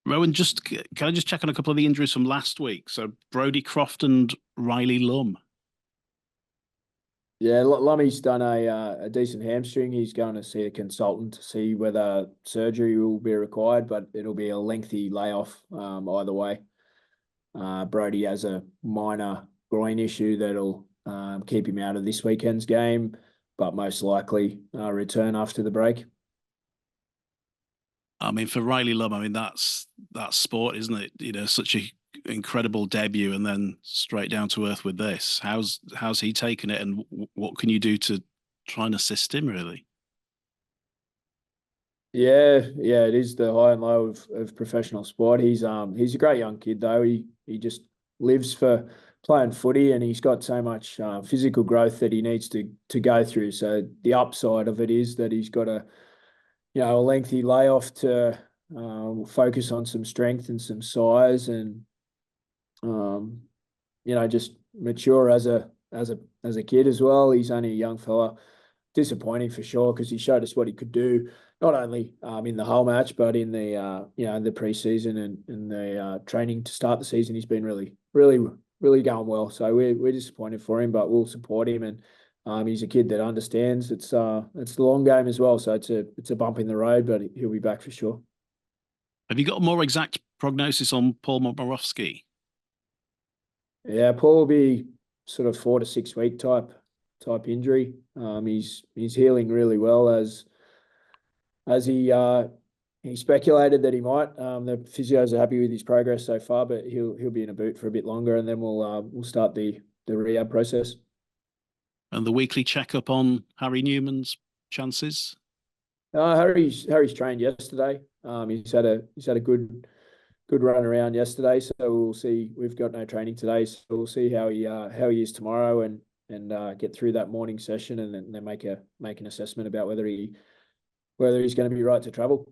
Rowan, can I just check on a couple of the injuries from last week? So Brody Croft and Riley Lum. Yeah, Lummy's done a decent hamstring. He's going to see a consultant to see whether surgery will be required, but it'll be a lengthy layoff either way. Brody has a minor groin issue that'll keep him out of this weekend's game, but most likely return after the break. I mean, for Riley Lum, I mean that's sport, isn't it? Such a incredible debut and then straight down to earth with this. How's he taken it, and what can you do to try and assist him? Really, Yeah, it is the high and low of professional sport. He's a great young kid though. He just lives for playing footy, and he's got so much physical growth that he needs to go through. So the upside of it is that he's got a lengthy layoff to focus on some strength and some size, and um, just mature as a kid as well. He's only a young fella. Disappointing for sure because he showed us what he could do, not only in the whole match, but in the the preseason and in the training to start the season. He's been really going well. So we're disappointed for him, but we'll support him. And he's a kid that understands it's the long game as well. So it's a bump in the road, but he'll be back for sure. have you got a more exact prognosis on Paul Moborowski? Yeah, Paul will be sort of 4 to 6 week type injury. He's healing really well as he speculated that he might. The physios are happy with his progress so far, but he'll be in a boot for a bit longer, and then we'll start the rehab process. And the weekly checkup on Harry Newman's chances? Harry's trained yesterday. He's had a good run around yesterday, so we'll see. We've got no training today, so we'll see how he is tomorrow, and get through that morning session, and then make an assessment about whether he's going to be right to travel.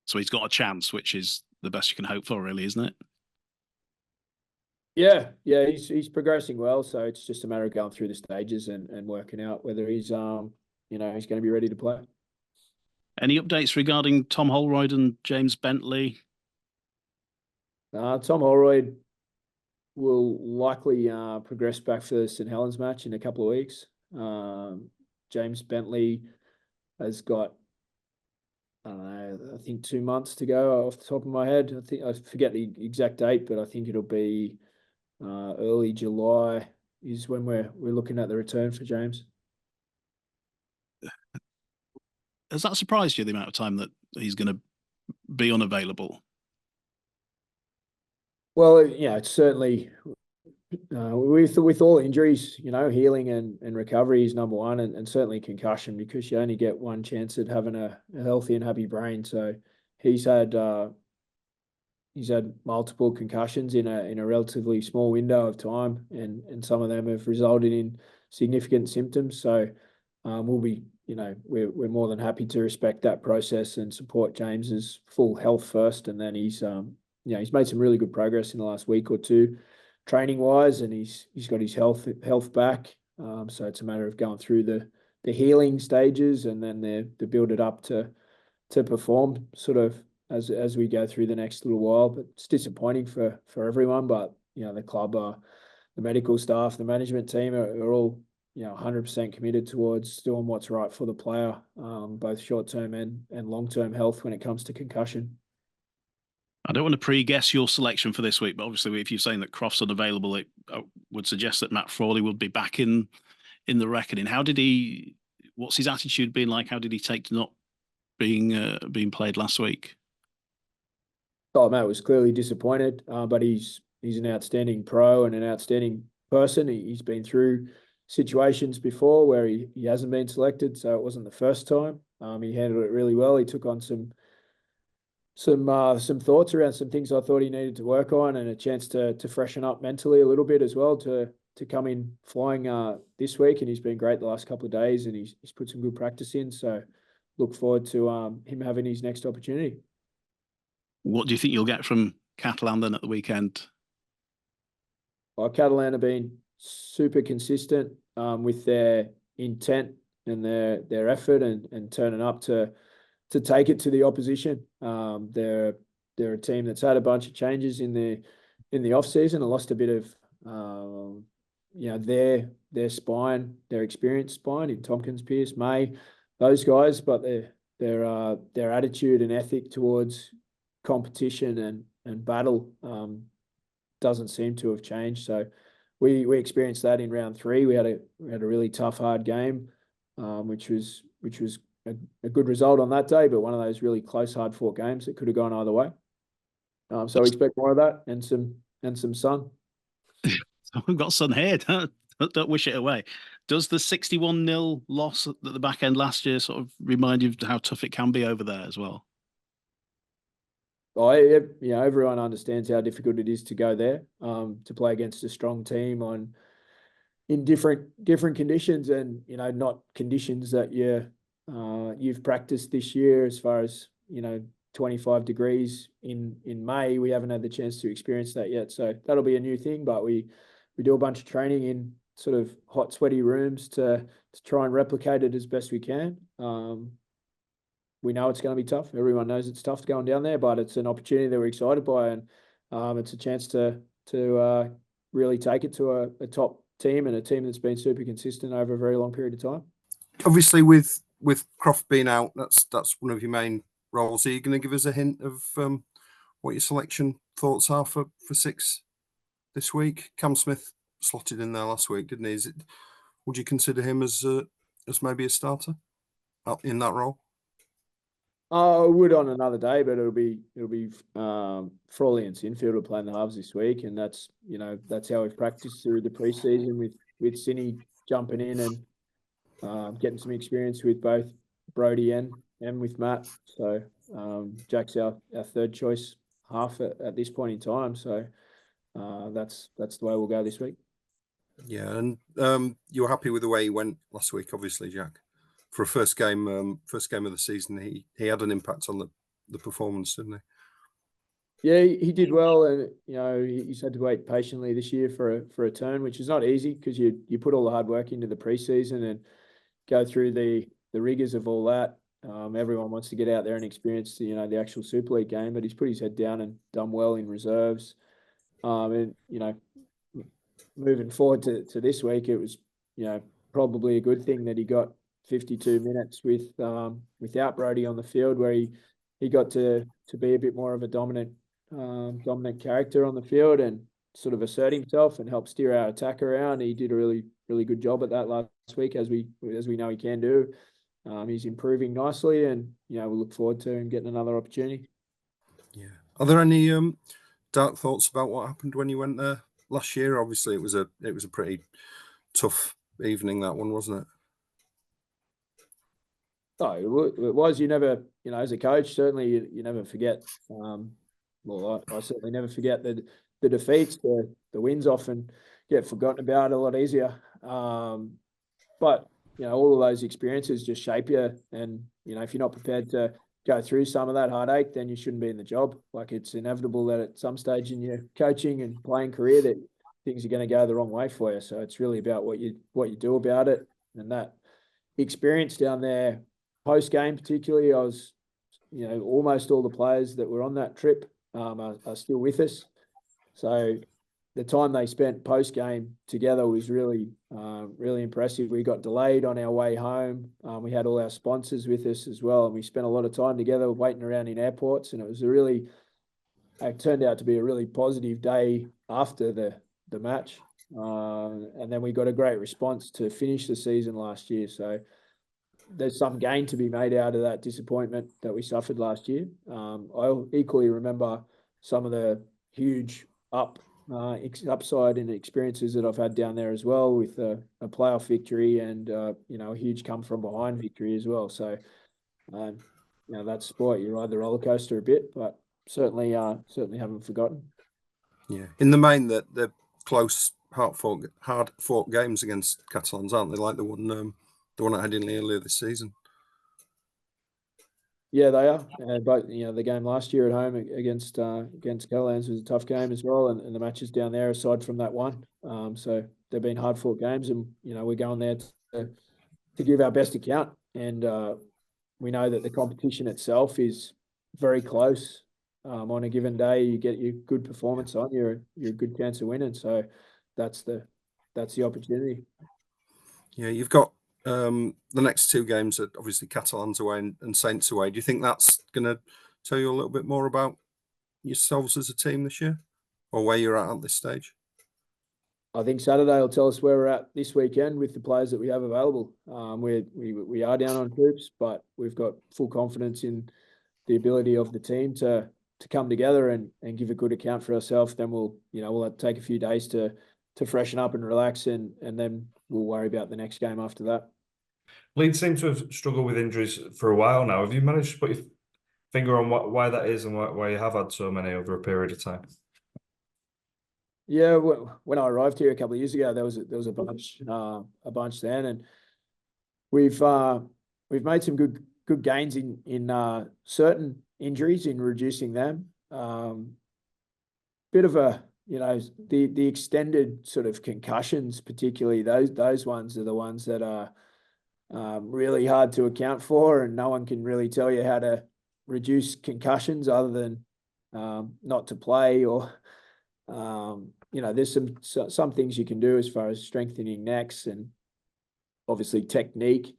So he's got a chance, which is the best you can hope for, really, isn't it? Yeah, he's progressing well, so it's just a matter of going through the stages and working out whether he's he's going to be ready to play. Any updates regarding Tom Holroyd and James Bentley? Tom Holroyd will likely progress back for the St Helens match in a couple of weeks. James Bentley has got, I think 2 months to go off the top of my head. I forget the exact date, but I think it'll be early July is when we're looking at the return for James. Has that surprised you, the amount of time that he's going to be unavailable? Well, it's certainly with all injuries, healing and recovery is number one, and certainly concussion, because you only get one chance at having a healthy and happy brain. So he's had multiple concussions in a relatively small window of time, and some of them have resulted in significant symptoms. So we'll be, we're more than happy to respect that process and support James's full health first, and then he's made some really good progress in the last week or two, training wise, and he's got his health back. So it's a matter of going through the healing stages, and then the build it up to perform sort of as we go through the next little while. But it's disappointing for everyone. But the club, the medical staff, the management team are all 100% committed towards doing what's right for the player, both short term and long term health when it comes to concussion. I don't want to pre-guess your selection for this week, but obviously, if you're saying that Croft's unavailable, it would suggest that Matt Frawley would be back in the reckoning. What's his attitude been like? How did he take to not being played last week? Oh, Matt was clearly disappointed, but he's an outstanding pro and an outstanding person. He's been through situations before where he hasn't been selected, so it wasn't the first time. He handled it really well. He took on some thoughts around some things I thought he needed to work on, and a chance to freshen up mentally a little bit as well to come in flying this week. And he's been great the last couple of days, and he's put some good practice in. So look forward to him having his next opportunity. What do you think you'll get from Catalan then at the weekend? Well, Catalan have been super consistent with their intent and their effort and turning up to take it to the opposition. They're they're a team that's had a bunch of changes in the off season and lost a bit of their spine, their experienced spine in Tompkins, Pearce, May, those guys, but their attitude and ethic towards competition and battle doesn't seem to have changed. So we experienced that in round 3. We had a really tough, hard game, which was a good result on that day, but one of those really close, hard fought games that could have gone either way. So we expect more of that and some sun. We've got sun here. Don't wish it away. Does the 61-0 loss at the back end last year sort of remind you of how tough it can be over there as well? Everyone understands how difficult it is to go there, to play against a strong team in different conditions, and not conditions that you've practiced this year. As far as 25 degrees in May, we haven't had the chance to experience that yet, so that'll be a new thing. But we do a bunch of training in sort of hot, sweaty rooms to try and replicate it as best we can. We know it's going to be tough. Everyone knows it's tough going down there, but it's an opportunity that we're excited by, and it's a chance to really take it to a top team, and a team that's been super consistent over a very long period of time. Obviously, with Croft being out, that's one of your main roles. Are you going to give us a hint of what your selection thoughts are for 6 this week? Cam Smith slotted in there last week, didn't he? Would you consider him as maybe a starter in that role? I would on another day, but it'll be Frawley and Sinfield will play in the halves this week, and that's how we've practiced through the preseason with Sinny jumping in and getting some experience with both Brodie and with Matt. So Jack's our third choice half at this point in time. So that's the way we'll go this week. Yeah, and you were happy with the way he went last week, obviously, Jack. For a first game of the season, he had an impact on the performance, didn't he? Yeah, he did well, and he's had to wait patiently this year for a turn, which is not easy because you put all the hard work into the preseason and go through the rigors of all that. Everyone wants to get out there and experience the actual Super League game, but he's put his head down and done well in reserves. And moving forward to this week, it was probably a good thing that he got 52 minutes without Brodie on the field, where he got to be a bit more of a dominant character on the field and sort of assert himself and help steer our attack around. He did a really, really good job at that last week, as we know he can do. He's improving nicely, and we'll look forward to him getting another opportunity. Yeah. Are there any dark thoughts about what happened when you went there last year? Obviously, it was a pretty tough evening, that one, wasn't it? Oh, it was. You never, as a coach, certainly you never forget. Well, I certainly never forget the defeats. The wins often get forgotten about a lot easier. But all of those experiences just shape you. And if you're not prepared to go through some of that heartache, then you shouldn't be in the job. Like, it's inevitable that at some stage in your coaching and playing career that things are going to go the wrong way for you. So it's really about what you do about it. And that experience down there, post game particularly, I was, almost all the players that were on that trip are still with us. So the time they spent post game together was really impressive. We got delayed on our way home. We had all our sponsors with us as well, and we spent a lot of time together waiting around in airports. And it turned out to be a really positive day after the match. And then we got a great response to finish the season last year. So there's some gain to be made out of that disappointment that we suffered last year. I equally remember some of the huge upside and experiences that I've had down there as well, with a playoff victory and a huge come from behind victory as well. So that sport, you ride the roller coaster a bit, but certainly haven't forgotten. Yeah, in the main, that they're close, hard fought games against Catalans, aren't they? Like the one at Headingley earlier this season. Yeah, they are. But the game last year at home against Catalans was a tough game as well, and the matches down there aside from that one. So they've been hard fought games, and we're going there to give our best account. And we know that the competition itself is very close. on a given day, you get your good performance on, you're a good chance of winning. So that's the opportunity. Yeah, you've got the next two games are obviously Catalans away and Saints away. Do you think that's going to tell you a little bit more about yourselves as a team this year, or where you're at this stage? I think Saturday will tell us where we're at this weekend with the players that we have available. We are down on troops, but we've got full confidence in the ability of the team to come together and give a good account for ourselves. Then we'll have to take a few days to freshen up and relax, and then we'll worry about the next game after that. Leeds seem to have struggled with injuries for a while now. Have you managed to put your finger on why that is and why you have had so many over a period of time? Yeah, when I arrived here a couple of years ago, there was a bunch then, and we've made some good gains in certain injuries in reducing them. Bit of a the extended sort of concussions, particularly those ones are the ones that are really hard to account for, and no one can really tell you how to reduce concussions other than not to play or. There's some things you can do as far as strengthening necks and obviously technique.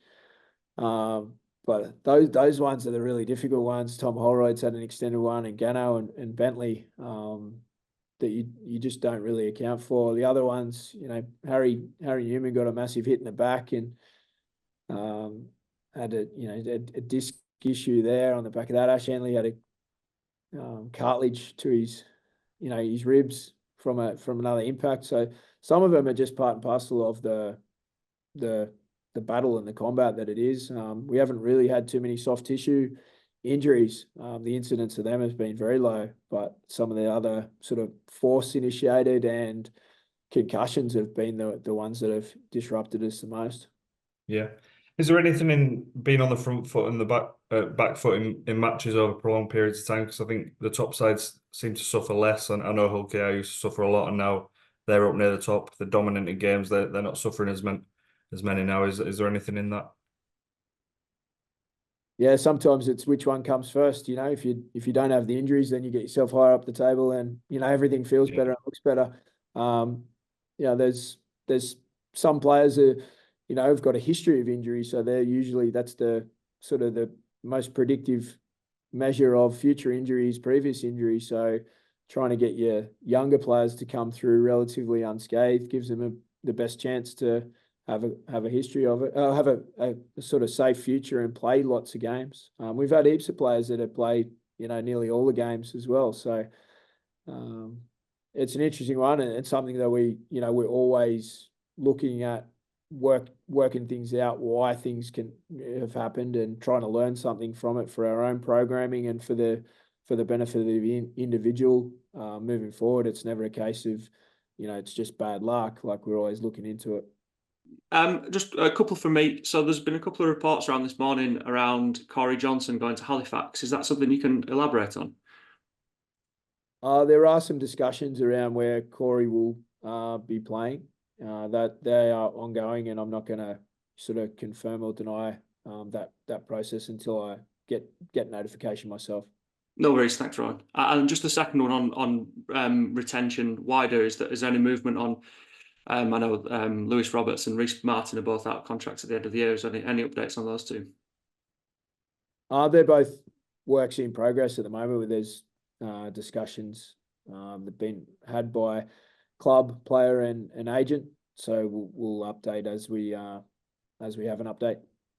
But those ones are the really difficult ones. Tom Holroyd's had an extended one, and Gano and Bentley that you just don't really account for. The other ones, Harry Newman got a massive hit in the back and had a disc issue there on the back of that. Ash Henley had a cartilage to his ribs from another impact. So some of them are just part and parcel of the battle and the combat that it is. We haven't really had too many soft tissue injuries. The incidence of them has been very low, but some of the other sort of force initiated and concussions have been the ones that have disrupted us the most. Yeah. Is there anything in being on the front foot and the back foot in matches over prolonged periods of time? Because I think the top sides seem to suffer less. And I know Hull KR used to suffer a lot, and now they're up near the top. They're dominant in games. They're not suffering as many now. Is there anything in that? Yeah, sometimes it's which one comes first. If you don't have the injuries, then you get yourself higher up the table, and everything feels better and looks better. There's some players who have got a history of injury, so that's the sort of the most predictive measure of future injuries, previous injuries. So trying to get your younger players to come through relatively unscathed gives them the best chance to have a history of it, have a sort of safe future and play lots of games. We've had heaps of players that have played, nearly all the games as well. So it's an interesting one, and it's something that we're always looking at, working things out, why things can have happened, and trying to learn something from it for our own programming and for the benefit of the individual moving forward. It's never a case of it's just bad luck. Like, we're always looking into it. Just a couple from me. So there's been a couple of reports around this morning around Corey Johnson going to Halifax. Is that something you can elaborate on? There are some discussions around where Corey will be playing. That they are ongoing, and I'm not going to sort of confirm or deny that process until I get notification myself. No worries, thanks, Rohan. And just the second one on retention wider, is there any movement on? I know Lewis Roberts and Reece Martin are both out of contracts at the end of the year. Is there any updates on those two? They're both works in progress at the moment. Where there's discussions that have been had by club, player, and agent. So we'll update as we have an update.